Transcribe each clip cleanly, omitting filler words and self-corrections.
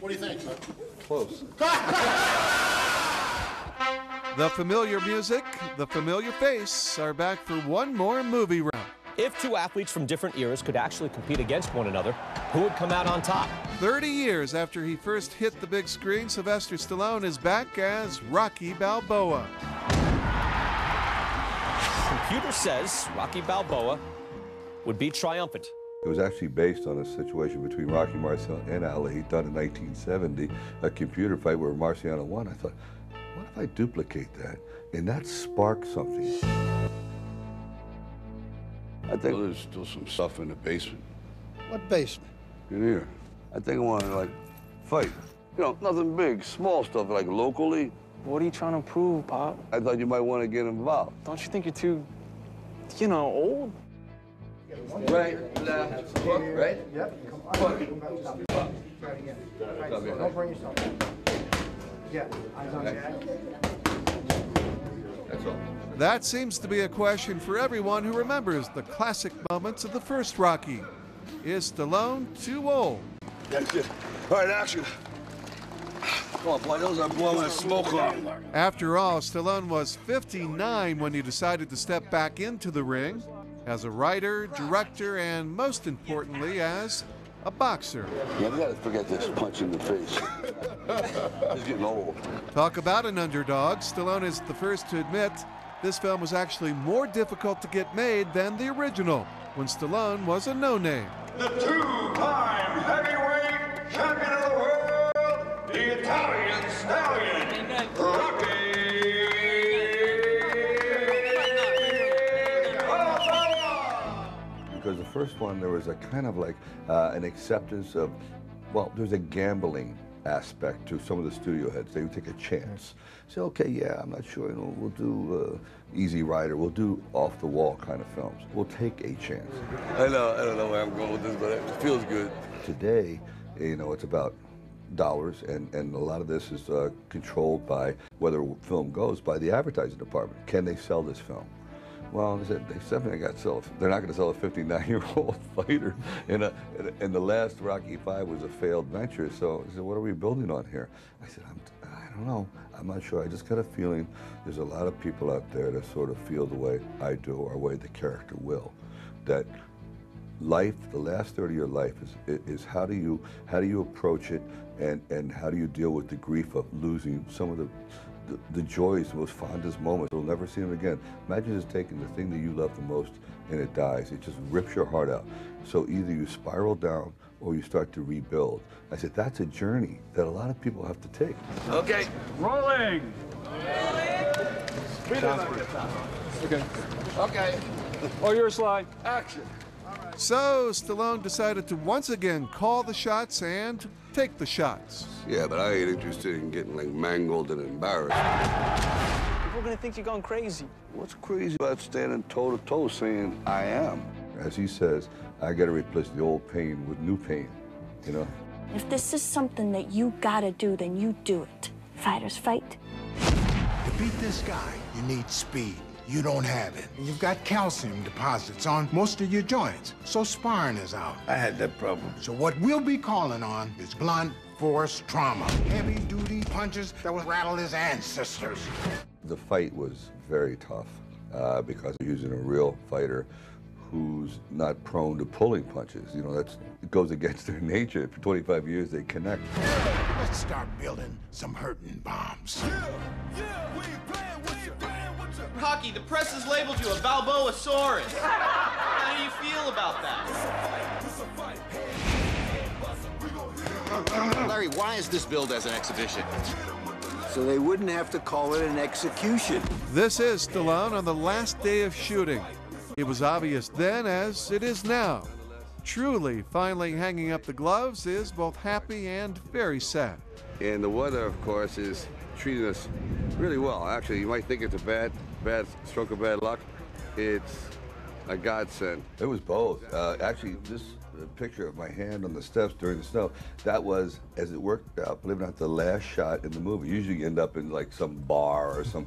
What do you think, son? Close. The familiar music, the familiar face are back for one more movie round. If two athletes from different eras could actually compete against one another, who would come out on top? 30 years after he first hit the big screen, Sylvester Stallone is back as Rocky Balboa. Computer says Rocky Balboa would be triumphant. It was actually based on a situation between Rocky Marciano and Ali, done in 1970, a computer fight where Marciano won. I thought, what if I duplicate that? And that sparked something. I think there's still some stuff in the basement. What basement? In here. I think I want to, like, fight. You know, nothing big, small stuff, like locally. What are you trying to prove, Pop? I thought you might want to get involved. Don't you think you're too, old? Right, left, hook, right? Yep. Hook. Try it again. Right. Don't burn yourself. Yeah, eyes on Jack. That's all. That seems to be a question for everyone who remembers the classic moments of the first Rocky. Is Stallone too old? That's it. All right, action. Come on, boy, those are blowing the smoke off. After all, Stallone was 59 when he decided to step back into the ring as a writer, director, and most importantly, as a boxer. Yeah, we gotta forget this punch in the face. It's getting old. Talk about an underdog. Stallone is the first to admit this film was actually more difficult to get made than the original, when Stallone was a no-name. The two-time heavyweight champion of the world, the Italian Stallion, Rocky Balboa. Because the first one, there was a kind of like an acceptance of, well, there's a gambling aspect to some of the studio heads. They would take a chance. Say, okay, yeah, I'm not sure, we'll do Easy Rider, we'll do off-the-wall kind of films. We'll take a chance. I don't know where I'm going with this, but it feels good. Today, it's about dollars, and a lot of this is controlled by whether a film goes by the advertising department. Can they sell this film? Well, they said they're not going to sell a 59-year-old fighter. And the last Rocky V was a failed venture. So I said, what are we building on here? I said, I don't know. I'm not sure. I just got a feeling there's a lot of people out there that sort of feel the way I do, or the way the character will. That life, the last third of your life, is how do you approach it, and how do you deal with the grief of losing some of the joys, the most fondest moments. You'll never see them again. Imagine just taking the thing that you love the most and it dies. It just rips your heart out. So either you spiral down or you start to rebuild. I said, that's a journey that a lot of people have to take. Okay. Rolling! Okay. Okay. Oh, you're a Sly. Action. So Stallone decided to once again call the shots and take the shots. Yeah, but I ain't interested in getting, like, mangled and embarrassed. People are gonna think you're going crazy. What's crazy about standing toe-to-toe saying, I am? As he says, I got to replace the old pain with new pain, If this is something that you gotta do, then you do it. Fighters fight. To beat this guy, you need speed. You don't have it. And you've got calcium deposits on most of your joints, so sparring is out. I had that problem. So what we'll be calling on is blunt force trauma. Heavy-duty punches that will rattle his ancestors. The fight was very tough because we're using a real fighter who's not prone to pulling punches. It goes against their nature. For 25 years, they connect. Let's start building some hurting bombs. Rocky, the press has labeled you a Balboasaurus. How do you feel about that? Larry, why is this billed as an exhibition? So they wouldn't have to call it an execution. This is Stallone on the last day of shooting. It was obvious then as it is now. Truly, finally hanging up the gloves is both happy and very sad. And the weather, of course, is treating us really well. Actually, you might think it's a bad stroke of bad luck. It's a godsend. It was both. Actually, this picture of my hand on the steps during the snow, that was, as it worked out, believe it or not, the last shot in the movie. Usually you end up in like some bar or some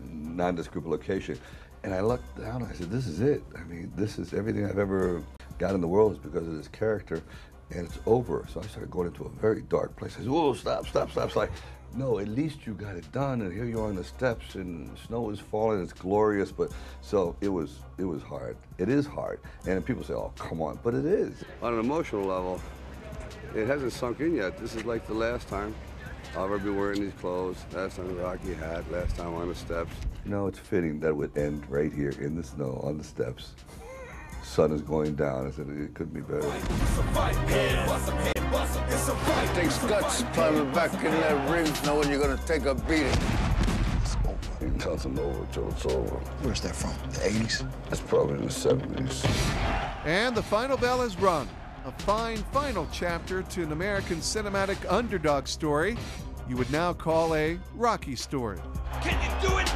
nondescript location. And I looked down and I said, this is it. I mean, this is everything I've ever got in the world is because of this character. and it's over. So I started going into a very dark place. I said, "Whoa, stop, stop, stop." It's like, no, at least you got it done, and here you are on the steps, and snow is falling, it's glorious. But so it was hard. It is hard, and people say, "Oh, come on," but it is. On an emotional level, it hasn't sunk in yet. This is like the last time I'll ever be wearing these clothes. Last time the Rocky hat, last time on the steps. You know, it's fitting that it would end right here in the snow on the steps. Sun is going down. I said it couldn't be better. It takes guts climbing back in that ring, knowing you're gonna take a beating. It's over. You tell them over till it's over. Where's that from? The 80s? That's probably in the 70s. And the final bell has rung. A fine final chapter to an American cinematic underdog story you would now call a Rocky story. Can you do it